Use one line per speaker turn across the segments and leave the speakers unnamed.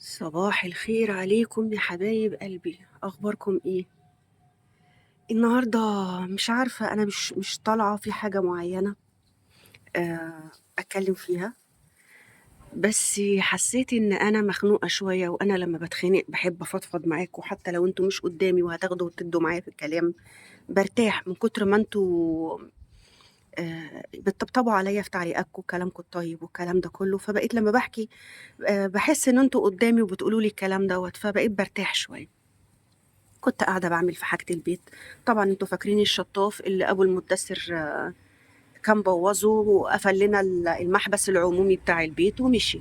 صباح الخير عليكم يا حبايب قلبي، اخباركم ايه النهارده؟ مش عارفه، انا مش طالعه في حاجه معينه اتكلم فيها. بس حسيت ان انا مخنوقه شويه، وانا لما بتخنق بحب افضفض معاكم حتى لو انتوا مش قدامي وهتاخدوا وتدوا معايا في الكلام. برتاح من كتر ما انتوا بتطبطبوا عليا في تعليقاتكم، كلامكم الطيب والكلام ده كله، فبقيت لما بحكي بحس ان انتوا قدامي وبتقولوا لي الكلام دوت، فبقيت برتاح شويه. كنت قاعدة باعمل في حاجة البيت. طبعا انتوا فاكرين الشطاف اللي أبو المدثر كان بوظه وقفل لنا المحبس العمومي بتاع البيت ومشي.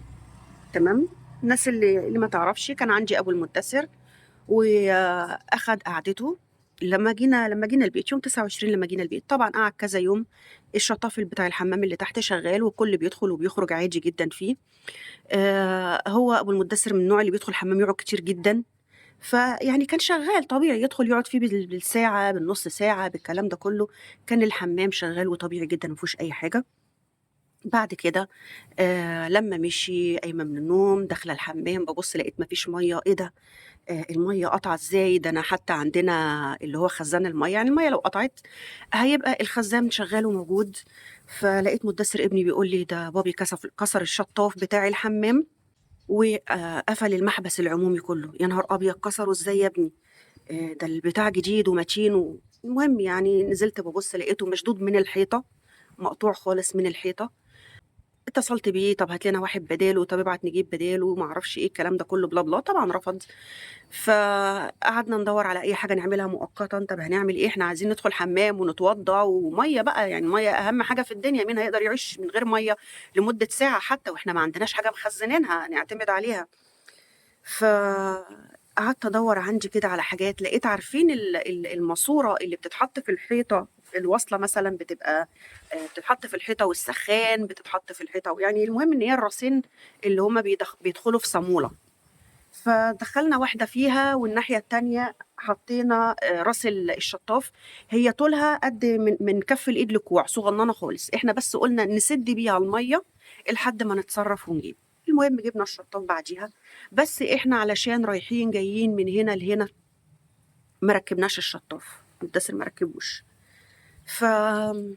تمام. الناس اللي ما تعرفش، كان عندي أبو المدثر وأخد قعدته. لما جينا البيت يوم 29، لما جينا البيت طبعا قعد كذا يوم. الشطاف بتاع الحمام اللي تحت شغال والكل بيدخل وبيخرج عادي جدا فيه. هو أبو المدثر من النوع اللي بيدخل الحمام يقعد كتير جدا. فيعني كان شغال طبيعي، يدخل يقعد فيه بالساعة، بالنص ساعة، بالكلام ده كله. كان الحمام شغال وطبيعي جدا، مفيهوش أي حاجة. بعد كده لما مشي قايمة من النوم داخلة الحمام، ببص لقيت مفيش مية. ايه ده؟ المية قطعت ازاي؟ ده انا حتى عندنا اللي هو خزان المية، يعني المية لو قطعت هيبقى الخزان شغال وموجود. فلقيت مدثر ابني بيقول لي ده بابي كسر الشطاف بتاع الحمام وقفل المحبس العمومي كله. يا نهار ابيض، كسره ازاي يا ابني؟ ده البتاع جديد ومتين المهم يعني نزلت ببص لقيته مشدود من الحيطة، مقطوع خالص من الحيطة. اتصلت بيه، طب هات لنا واحد بداله، طب ابعت نجيب بداله، ما اعرفش ايه الكلام ده كله، بلا بلا، طبعا رفض. فقعدنا ندور على اي حاجه نعملها مؤقتا. طب هنعمل ايه؟ احنا عايزين ندخل حمام ونتوضى وميه بقى، يعني ميه اهم حاجه في الدنيا، مين هيقدر يعيش من غير ميه لمده ساعه حتى واحنا ما عندناش حاجه مخزنينها نعتمد عليها. فقعدت ادور عندي كده على حاجات، لقيت عارفين الماسوره اللي بتتحط في الحيطه، الوصله مثلا بتبقى بتتحط في الحيطه، والسخان بتتحط في الحيطه، يعني المهم ان هي الراسين اللي هما بيدخلوا في صاموله. فدخلنا واحده فيها، والناحيه التانيه حطينا راس الشطاف. هي طولها قد من كف الايد لكوع، صغننه خالص، احنا بس قلنا نسد بيها الميه لحد ما نتصرف ونجيب. المهم جبنا الشطاف بعديها. بس احنا علشان رايحين جايين من هنا لهنا ما ركبناش الشطاف، مدثر ما ركبوش. فاللي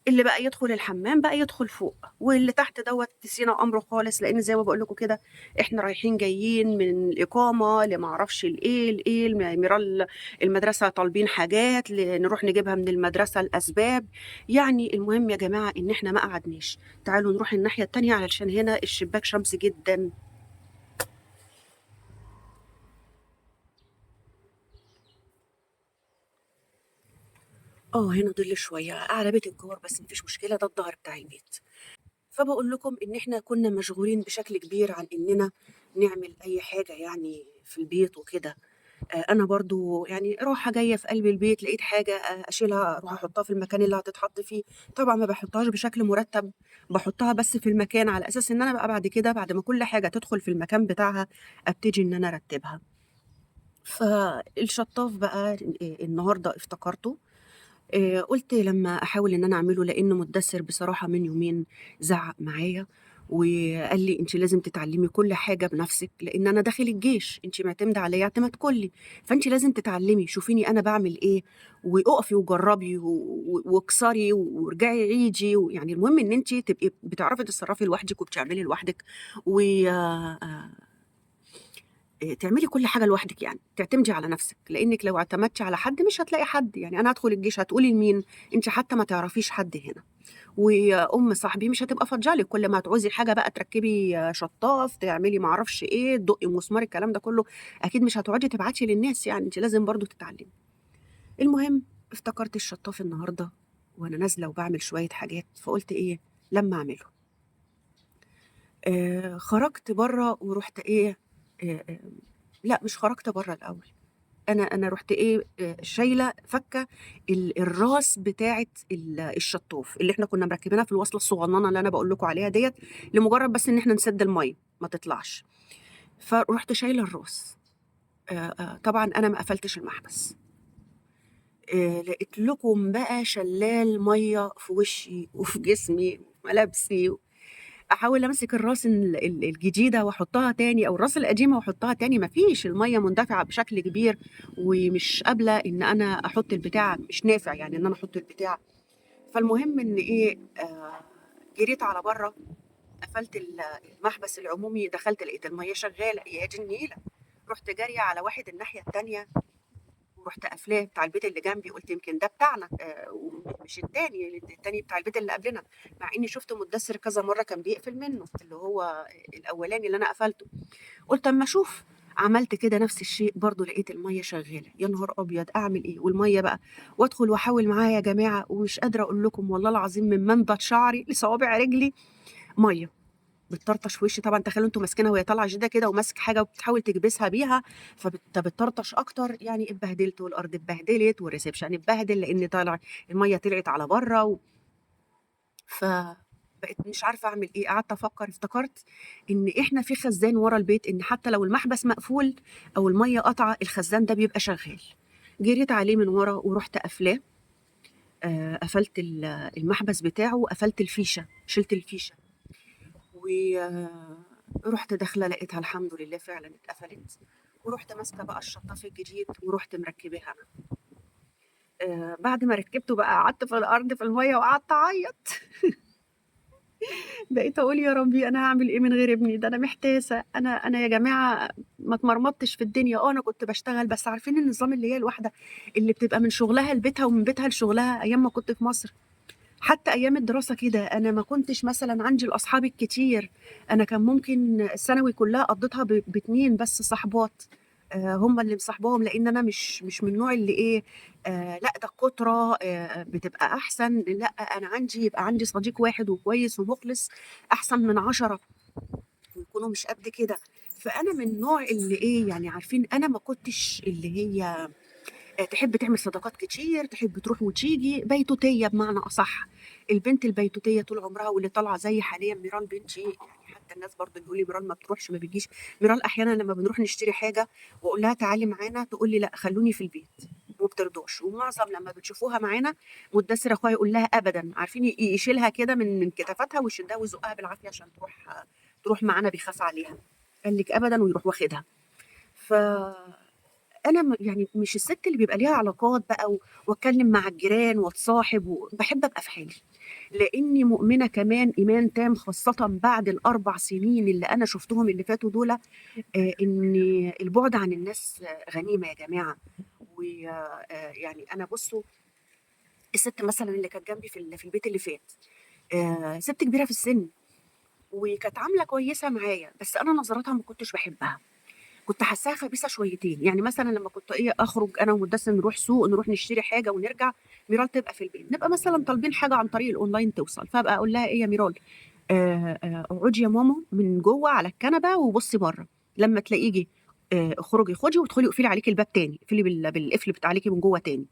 بقى يدخل الحمام بقى يدخل فوق، واللي تحت دوت نسينا امره خالص، لان زي ما بقول لكم كده احنا رايحين جايين من الاقامه لما اعرفش الايه ميرال المدرسه، طالبين حاجات نروح نجيبها من المدرسه، الاسباب. يعني المهم يا جماعه ان احنا ما قعدناش. تعالوا نروح الناحيه التانيه علشان هنا الشباك شمس جدا. هنا ظل شويه على بيت الجوار، بس مفيش مشكله، ده الظهر بتاع البيت. فبقول لكم ان احنا كنا مشغولين بشكل كبير عن اننا نعمل اي حاجه يعني في البيت وكده. انا برضو يعني رايحه جايه في قلب البيت، لقيت حاجه اشيلها اروح احطها في المكان اللي هتتحط فيه. طبعا ما بحطهاش بشكل مرتب، بحطها بس في المكان على اساس ان انا بقى بعد كده، بعد ما كل حاجه تدخل في المكان بتاعها، ابتدي ان انا ارتبها. فالشطاف بقى النهارده افتكرته. قُلت لمّا أحاول إن أنا أعمله، لإن مُدثِّر بصراحة من يومين زعّق معايا وقال لي: "أنتِ لازم تتعلّمي كل حاجة بنَفْسِك، لإن أنا داخل الجيش، أنتِ معتمدة عليّا اعتماد كلّي، فأنتِ لازم تتعلّمي، شوفيني أنا باعمل إيه، وأقفي وجرّبي واكسري وارجعي عيدي." ويعني المهم إن أنتِ تبقي بتعرفي تتصرّفي لوحدِك وبتعملي لوحدِك و تعملي كل حاجة لوحدِك يعني، تعتمدي على نَفْسِك، لإنِّك لو اعتمدتِ على حد مش هتلاقي حد، يعني أنا هادخل الجيش هتقولي لمين؟ أنتِ حتى ما تعرفيش حد هنا، وأم صاحبي مش هتبقى فاضية لِك، كل ما هتعوزي حاجة بقى تركّبي شطاف، تعملي ما أعرفش إيه، تدُقّي مسمار، الكلام ده كلّه، أكيد مش هتقعدي تبعتي للناس يعني، أنتِ لازم برضه تتعلمي. المهم افتكرت الشطاف النهارده وأنا نازلة وباعمل شوية حاجات، فقُلت إيه، لمّا أعمله. خرجت برّه ورُحت إيه، آآ لأ مش خرجت برّه الأول. أنا رُحت إيه، شايلة فكّة الراس بتاعة الشطّاف، اللي إحنا كُنّا مركّبينها في الوصلة الصغنّنة اللي أنا باقول لكم عليها ديّة، لمجرّد بس إن إحنا نسِد المَيّة ما تطلعش. فرُحت شايلة الراس. طبعًا أنا ما قفلتش المحبس. لقيت لكم بقى شلال مَيّة في وشّي وفي جسمي وفي ملابسي. احاول امسك الراس الجديده واحطها تاني، او الراس القديمه واحطها تاني، مفيش، الميه مندفعه بشكل كبير ومش قابله ان انا احط البتاع، مش نافع يعني ان انا احط البتاع. فالمهم ان ايه، جريت على بره، قفلت المحبس العمومي، دخلت لقيت الميه شغاله، يا دي النيله. رحت جاريه على واحد الناحيه التانيه، ورحت قافلاه بتاع البيت اللي جنبي، قلت يمكن ده بتاعنا ومش التاني بتاع البيت اللي قبلنا، مع اني شفت مدثر كذا مره كان بيقفل منه، اللي هو الاولاني اللي انا قفلته. قلت اما اشوف. عملت كده نفس الشيء برضو، لقيت الميه شغاله، يا نهار ابيض اعمل ايه والميه بقى. وادخل واحاول معاها يا جماعه، ومش قادره اقول لكم والله العظيم، من منبت شعري لصوابع رجلي ميه بتطرطش في وشي. طبعا تخيلوا انتوا ماسكينها وهي طالعه جدا كده، وماسك حاجه وبتحاول تكبسها بيها، فبتطرطش اكتر. يعني اتبهدلت، والارض اتبهدلت، والريسبشن اتبهدل، لان طالع الميه طلعت على بره فبقيت مش عارفه اعمل ايه. قعدت افكر، افتكرت ان احنا في خزان ورا البيت، ان حتى لو المحبس مقفول او الميه قطعه، الخزان ده بيبقى شغال. جريت عليه من ورا ورحت قافلاه. قفلت المحبس بتاعه، وقفلت الفيشه، شلت الفيشه، ورحت داخله لقيتها الحمد لله فعلا اتقفلت. ورحت ماسكه بقى الشطاف الجديد ورحت مركباها. بعد ما ركبته بقى، قعدت في الارض في الميه وقعدت اعيط. بقيت اقول يا ربي انا هعمل ايه من غير ابني ده، انا محتاسه، انا يا جماعه ما اتمرمطتش في الدنيا. انا كنت بشتغل، بس عارفين النظام اللي هي الواحده اللي بتبقى من شغلها لبيتها ومن بيتها لشغلها، ايام ما كنت في مصر. حتى ايام الدراسه كده، انا ما كنتش مثلا عندي الاصحاب الكتير. انا كان ممكن الثانوي كلها قضيتها باتنين بس صحبات، هم اللي مصاحباهم، لان انا مش من النوع اللي ايه، لا ده الكتره بتبقى احسن، لا انا يبقى عندي صديق واحد وكويس ومخلص احسن من 10 ويكونوا مش قد كده. فانا من النوع اللي ايه، يعني عارفين، انا ما كنتش اللي هي تحب تعمل صداقات كتير، تحب تروح وتيجي، بيتوتية بمعنى أصح. البنت البيتوتية طول عمرها، واللي طالعة زي حاليا ميرال بنتي، يعني حتى الناس برضه بيقولوا لي ميرال ما بتروحش ما بتجيش. ميرال أحيانا لما بنروح نشتري حاجة وأقول لها تعالي معانا، تقول لي لا خلوني في البيت، وما بترضاش. ومعظم لما بتشوفوها معانا، مدثر اخويا يقول لها ابدا، عارفين، يشيلها كده من كتفتها ويشدها ويزقها بالعافيه عشان تروح معانا، بيخاف عليها. قال لك ابدا، ويروح واخدها. ف أنا يعني مش الست اللي بيبقى ليها علاقات بقى وأتكلم مع الجيران وأتصاحب، وباحب أبقى في حالي، لإني مؤمنة كمان إيمان تام، خاصةً بعد ال4 سنين اللي أنا شُفتهم اللي فاتوا دُولة، إن البُعد عن الناس غنيمة يا جماعة. و يعني أنا بُصّوا، الست مثلًا اللي كانت جنبي في البيت اللي فات، ست كبيرة في السِن، وكانت عاملة كويسة معايا، بس أنا نظراتها ما كنتش باحبها. كنت حاساها خبيثة شويتين. يعني مثلًا لمّا كنت إيه، أخرج أنا ومُدثِّر نروح سوق، نروح نشتري حاجة ونرجع، ميرال تبقى في البيت، نبقى مثلًا طالبين حاجة عن طريق الأونلاين توصل، فابقى أقول لها إيه يا ميرال، اقعدي يا ماما من جوّه على الكنبة وبُصّي برّه، لمّا تلاقيكِ اخرجي خدي وادخلي واقفلي عليكِ الباب تاني، اقفلي بالقفل بتاع عليكِ من جوّه تاني.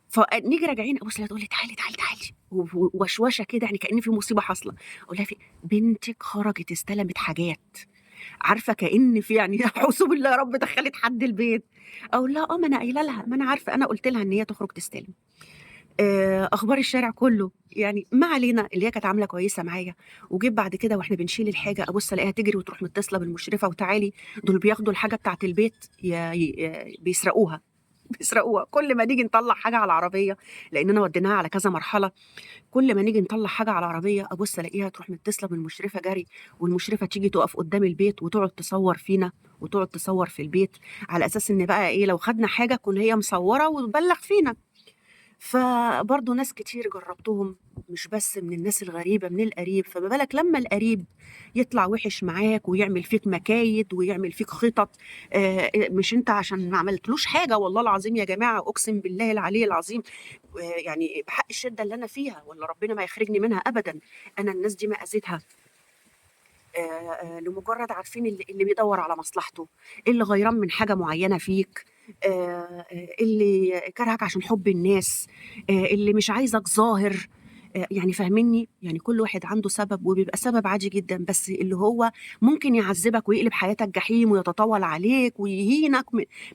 فنيجي راجعين أبُص ألاقيها تقول لي تعالي، تعالي، تعالي، ووشوشة كده، يعني كأن في مصيبة حاصلة. أقول لها في بنتِك خرجت استلمت حاجات. عارفة كأن في يعني أعوذ بالله يا رب دخّلِت حد البيت. أقول لها ما أنا قايلة لها، ما أنا عارفة، أنا قُلت لها إن هي تخرج تستلم. أخبار الشارع كُلّه، يعني ما علينا، اللي هي كانت عاملة كويسة معايا. وجيت بعد كده وإحنا بنشيل الحاجة، أبُص ألاقيها تجري وتروح متصلة بالمشرفة وتعالي، دول بياخدوا الحاجة بتاعة البيت بيسرقوها. بيسرقوها. كل ما نيجي نطلّع حاجة على العربية، لإننا وديناها على كذا مرحلة، كل ما نيجي نطلّع حاجة على العربية، أبُص ألاقيها تروح متصلة بالمشرفة جري، والمشرفة تيجي تُقف قدّام البيت وتقعد تصوّر فينا، وتقعد تصوّر في البيت، على أساس إن بقى إيه، لو خدنا حاجة تكون هي مصوّرة وتبلّغ فينا. فبرضه ناس كتير جرّبتهم، مش بس من الناس الغريبة، من القريب. فما بالك لمّا القريب يطلع وِحِش معاك ويعمل فيك مكايد ويعمل فيك خِطَط، مش أنت عشان ما عملتلوش حاجة، والله العظيم يا جماعة أقسم بالله العلي العظيم، يعني بحق الشدة اللي أنا فيها، والّا ربنا ما يخرجني منها أبدًا. أنا الناس دي ما أذيتها لمجرد، عارفين، اللي بيدوّر على مصلحته، اللي غيران من حاجة معيّنة فيك، اللي كارهك عشان حُب الناس، اللي مش عايزك ظاهر. يعني فاهمينّي؟ يعني كل واحد عنده سبب، وبيبقى سبب عادي جدًا، بس اللي هو ممكن يعذّبك ويقلب حياتك جحيم ويتطاول عليك ويهينك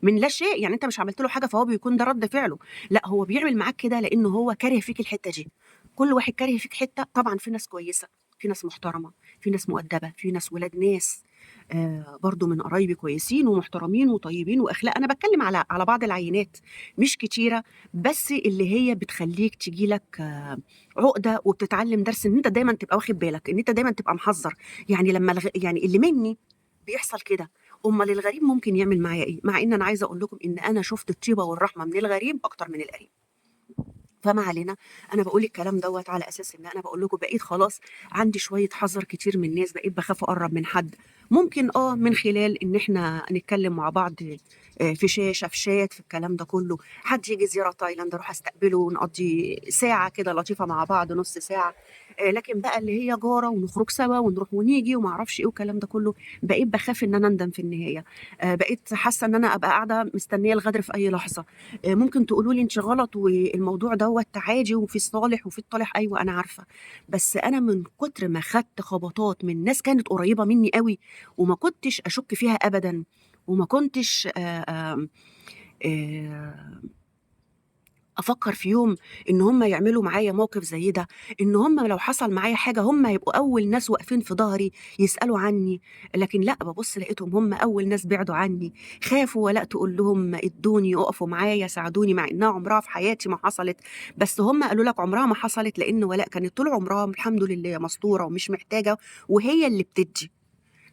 من لا شيء. يعني أنت مش عملت له حاجة فهو بيكون ده رَد فعله، لأ هو بيعمل معاك كده لإنه هو كاره فيك الحتّة دي. كل واحد كاره فيك حتّة، طبعًا في ناس كويسة، في ناس محترمة، في ناس مؤدبة، في ناس ولاد ناس برضه من قرايبي كويسين ومحترمين وطيبين وأخلاق. أنا باتكلم على بعض العينات مش كتيرة، بس اللي هي بتخلّيك تيجي لك عقدة، وبتتعلم درس إن أنت دايمًا تبقى واخد بالك، إن أنت دايمًا تبقى محذّر. يعني لمّا يعني اللي منّي بيحصل كده، أُمّال الغريب ممكن يعمل معايا إيه؟ مع إن أنا عايزة أقول لكم إن أنا شُفت الطيبة والرحمة من الغريب أكتر من القريب. فما علينا. انا بقول الكلام دوت على اساس ان انا بقول لكم بقيت خلاص عندي شويه حذر كتير من الناس، بقيت بخاف اقرب من حد. ممكن من خلال ان احنا نتكلم مع بعض في شاشه في شات في الكلام ده كله. حد يجي زياره تايلاند اروح استقبله ونقضي ساعه كده لطيفه مع بعض، نص ساعه. لكن بقى اللي هي جاره ونخرج سوا ونروح ونيجي وما اعرفش ايه والكلام ده كله، بقيت بخاف ان انا اندم في النهايه. بقيت حاسه ان انا ابقى قاعده مستنيه الغدر في اي لحظه. ممكن تقولوا لي أنتِ غلط والموضوع دوّة عادي وفي الصالح وفي الطالح، أيوه أنا عارفة. بس أنا من كتر ما خدت خبطات من ناس كانت قريبة مني أوي وما كنتش أشُك فيها أبدًا، وما كنتش آمم آآ أفكّر في يوم إن هم يعملوا معايا موقف زي ده، إن هم لو حصل معايا حاجة هم هيبقوا أول ناس واقفين في ضهري يسألوا عني. لكن لأ، بابُص لقيتهم هم أول ناس بعدوا عني. خافوا وقلقت أقول لهم ادّوني، يقفوا معايا، ساعدوني، مع إنها عمرها في حياتي ما حصلت. بس هم قالوا لك عمرها ما حصلت لإن ولاء كانت طول عمرها الحمد لله مستورة ومش محتاجة، وهي اللي بتدّي.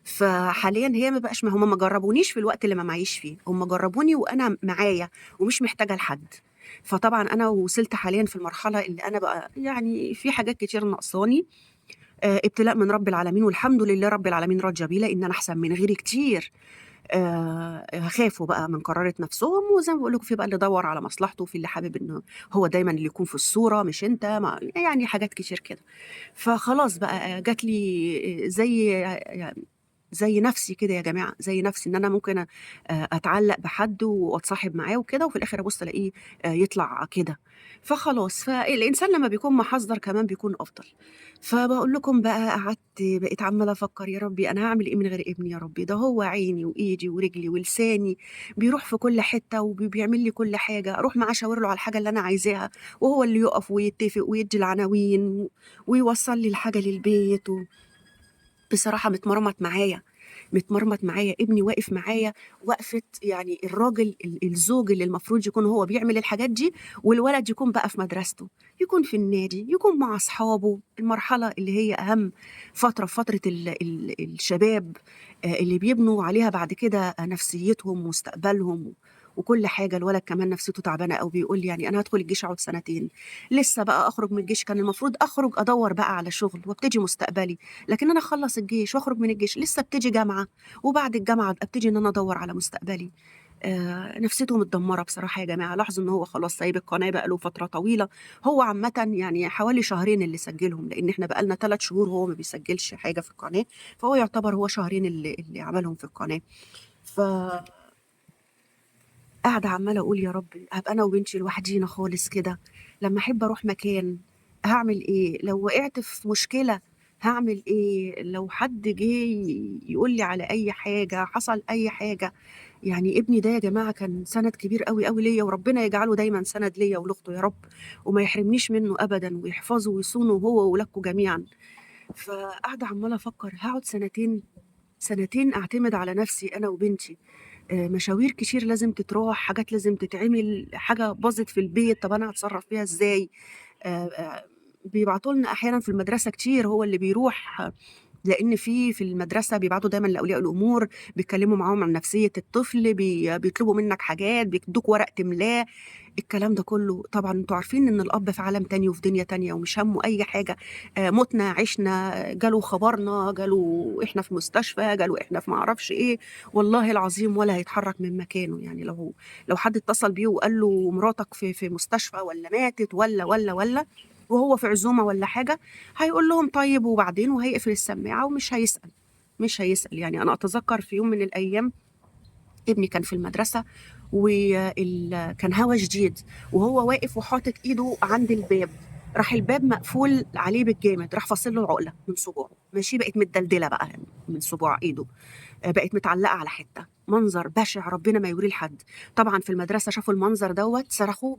فحاليًا هي ما هم ما جرّبونيش في الوقت اللي ما معيش فيه، هم جرّبوني وأنا معايا ومش محتاجة لحد. فطبعًا أنا وصلت حاليًا في المرحلة اللي أنا بقى يعني في حاجات كتير ناقصاني. ابتلاء من رب العالمين، والحمد لله رب العالمين راضية بيه، لإن أنا أحسن من غيري كتير. خافوا بقى من قرارة نفسهم، وزي ما باقول لكم في بقى اللي دَوَّر على مصلحته، وفي اللي حابب إنه هو دايمًا اللي يكون في الصورة مش أنت، ما يعني حاجات كتير كده. فخلاص بقى جات لي زي نَفْسي كده يا جماعة، زي نَفْسي إن أنا ممكن أتعلّق بحد وأتصاحب معاه وكده، وفي الآخر أبُص ألاقيه يطلع كده. فخلاص، فالإنسان لمّا بيكون محذّر كمان بيكون أفضل. فباقول لكم بقى بقيت عمّالة أفكّر يا ربي أنا هاعمل إيه من غير ابني يا ربي؟ ده هو عيني وإيدي ورجلي ولساني، بيروح في كل حتّة بيعمل لي كل حاجة. أروح معاه أشاور له على الحاجة اللي أنا عايزاها، وهو اللي يُقف ويتّفق ويدّي العناوين ويوصّل لي الحاجة للبيت بصراحة متمرمط معايا. ابني واقف معايا وقفة يعني الراجل الزوج اللي المفروض يكون هو بيعمل الحاجات دي، والولد يكون بقى في مدرسته، يكون في النادي، يكون مع أصحابه. المرحلة اللي هي أهم فترة في فترة الشباب اللي بيبنوا عليها بعد كده نفسيتهم ومستقبلهم وكل حاجة. الولد كمان نفسيته تعبانة أوي، بيقول لي يعني أنا هادخل الجيش أقعد سنتين، لسه بقى أخرج من الجيش، كان المفروض أخرج أدوّر بقى على شغل وابتدي مستقبلي. لكن أنا أخلّص الجيش وأخرج من الجيش، لسه أبتدي جامعة، وبعد الجامعة أبتدي إن أنا أدوّر على مستقبلي. نفسيته متدمّرة بصراحة يا جماعة. لاحظوا إن هو خلاص سايب القناة بقى له فترة طويلة. هو عامةً يعني حوالي شهرين اللي سجّلهم، لإن إحنا بقى لنا 3 شهور وهو ما بيسجّلش حاجة في القناة، فهو يعتبر هو شهرين اللي عملهم في القناة. ف قاعدة عمّالة أقول يا رب هابقى أنا وبنتي لوحدينا خالص كده. لمّا أحب أروح مكان هاعمل إيه؟ لو وقعت في مشكلة هاعمل إيه؟ لو حد جه يقول لي على أي حاجة، حصل أي حاجة. يعني ابني ده يا جماعة كان سَنَد كبير أوي، أوي ليّا، وربنا يجعله دايمًا سَنَد ليّا ولأخته يا رب، وما يحرمنيش منّه أبدًا ويحفظه ويصونه هو وولادكم جميعًا. فقاعدة عمّالة أفكّر هاقعد سنتين، سنتين أعتمد على نفسي أنا وبنتي. مشاوير كتير لازم تتراح، حاجات لازم تتعمل، حاجة باظت في البيت، طَب أنا هاتصرّف فيها إزاي؟ بيبعتوا لنا أحيانًا في المدرسة كتير، هو اللي بيروح، لإن في المدرسة بيبعتوا دايمًا لأولياء الأمور، بيتكلّموا معاهم عن نفسية الطفل، بيطلبوا منّك حاجات، بيدّوك ورق تملاه، الكلام ده كلّه. طبعًا أنتم عارفين إن الأب في عالم تاني وفي دنيا تانية ومش هَمّه أي حاجة. مُتنا، عِشنا، جاله خبرنا، جاله إحنا في مستشفى، جاله إحنا في ما أعرفش إيه. والله العظيم ولا هيتحرّك من مكانه. يعني لو حد اتصل بيه وقال له مراتك في مستشفى والّا ماتت والّا، وهو في عزومة والّا حاجة، هيقول لهم طيب وبعدين، وهيقفل السماعة ومش هيسأل. مش هيسأل. يعني أنا أتذكّر في يوم من الأيام ابني كان في المدرسة كان هوا شديد، وهو واقف وحاطط إيده عند الباب، راح الباب مقفول عليه بالجامد، راح فاصل له العقلة من صباعه، ماشي، بقت متدلدلة بقى من صباع إيده. بقت متعلقة على حتة. منظر بشع ربنا ما يوريه لحد. طبعًا في المدرسة شافوا المنظر دوّة، صرخوا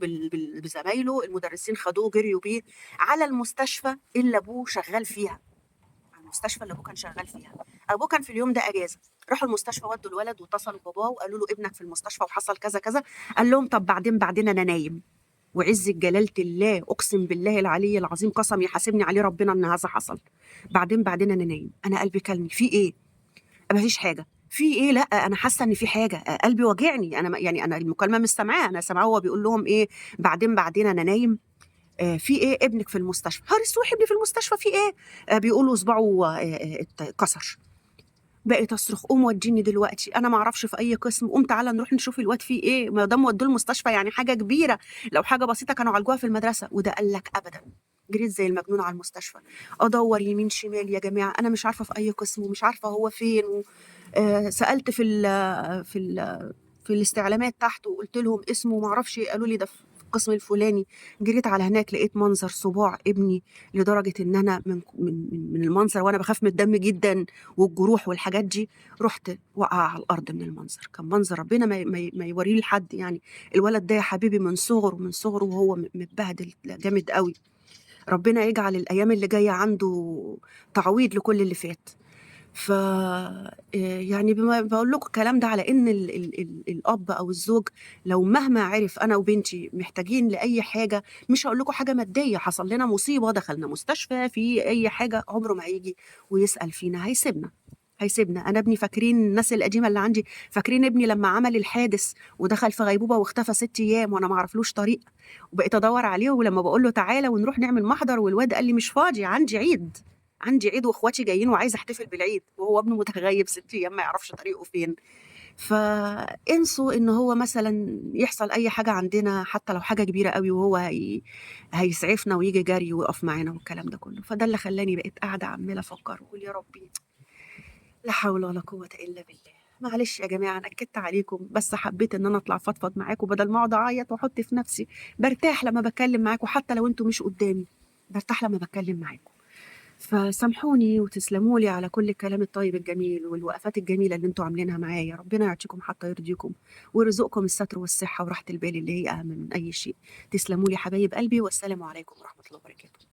بزمايله، المدرسين خدوه جريوا بيه على المستشفى اللي أبوه شغال فيها. المستشفى اللي ابوه كان شغال فيها. ابوه كان في اليوم ده اجازه. راحوا المستشفى ودوا الولد واتصلوا بباباه وقالوا له ابنك في المستشفى وحصل كذا كذا. قال لهم طب بعدين انا نايم. وعزة جلالة الله أقسم بالله العلي العظيم قسم يحاسبني عليه ربنا إن هذا حصل. بعدين أنا نايم، أنا قلبي كلني في إيه؟ ما فيش حاجة. في إيه؟ لأ أنا حاسة إن في حاجة، قلبي واجعني. أنا يعني أنا المكالمة مش سامعاها، أنا سامعاه هو بيقول لهم إيه؟ بعدين أنا نايم. في إيه؟ ابنك في المستشفى. هاري السوحي ابني في المستشفى في إيه؟ بيقولوا صباعه اتكسر. بقيت اصرخ قوم وديني دلوقتي، انا ما اعرفش في اي قسم، قوم تعالى نروح نشوف الواد فيه ايه، ما دام ودوه المستشفى يعني حاجه كبيره، لو حاجه بسيطه كانوا عالجوها في المدرسه. وده قال لك ابدا. جريت زي المجنون على المستشفى ادور يمين شمال يا جماعه، انا مش عارفه في اي قسم ومش عارفه هو فين سالت في الاستعلامات تحت وقلت لهم اسمه وما اعرفش إيه، قالوا لي ده في القسم الفلاني. جريت على هناك لقيت منظر صباع ابني، لدرجه ان انا من المنظر وانا بخاف من الدم جدا والجروح والحاجات دي، رحت وقع على الارض من المنظر. كان منظر ربنا ما يوريه لحد يعني. الولد ده يا حبيبي من صغره وهو متبهدل جامد قوي. ربنا يجعل الايام اللي جايه عنده تعويض لكل اللي فات. ف يعني باقول لكم الكلام ده على إن ال الأب أو الزوج لو مهما عرف أنا وبنتي محتاجين لأي حاجة، مش هاقول لكم حاجة مادية، حصل لنا مصيبة، دخلنا مستشفى، في أي حاجة، عمره ما هييجي ويسأل فينا، هيسيبنا. أنا ابني فاكرين الناس القديمة اللي عندي، فاكرين ابني لمّا عمل الحادث ودخل في غيبوبة واختفى 6 أيام وأنا ما أعرفلوش طريق، وبقيت أدوّر عليه، ولمّا باقول له تعالَ ونروح نعمل محضر والواد قال لي: "مش فاضي عندي عيد واخواتي جايين وعايزة احتفل بالعيد." وهو ابنه متغيب 6 أيام ما يعرفش طريقه فين. فانسوا إن هو مثلًا يحصل أي حاجة عندنا حتى لو حاجة كبيرة أوي وهو هيسعفنا وييجي جري ويقف معانا والكلام ده كله. فده اللي خلّاني بقيت قاعدة عمّالة أفكّر وأقول يا ربي لا حول ولا قوة إلا بالله. معلش يا جماعة نكدت عليكم، بس حبيت إن أنا أطلع أفضفض معاكم بدل ما أقعد أعيط وأحط في نفسي. بارتاح لمّا باتكلم معاكم حتى لو أنتم مش قدّامي، بارتاح لمّا باتكلم معاكم. فسامحوني وتسلموا لي على كل الكلام الطيب الجميل والوقفات الجميلة اللي أنتم عاملينها معايا. ربنا يعطيكم حتى يرضيكم ويرزقكم الستر والصحة وراحة البال اللي هي أهم من أي شيء. تسلموا لي حبايب قلبي، والسلام عليكم ورحمة الله وبركاته.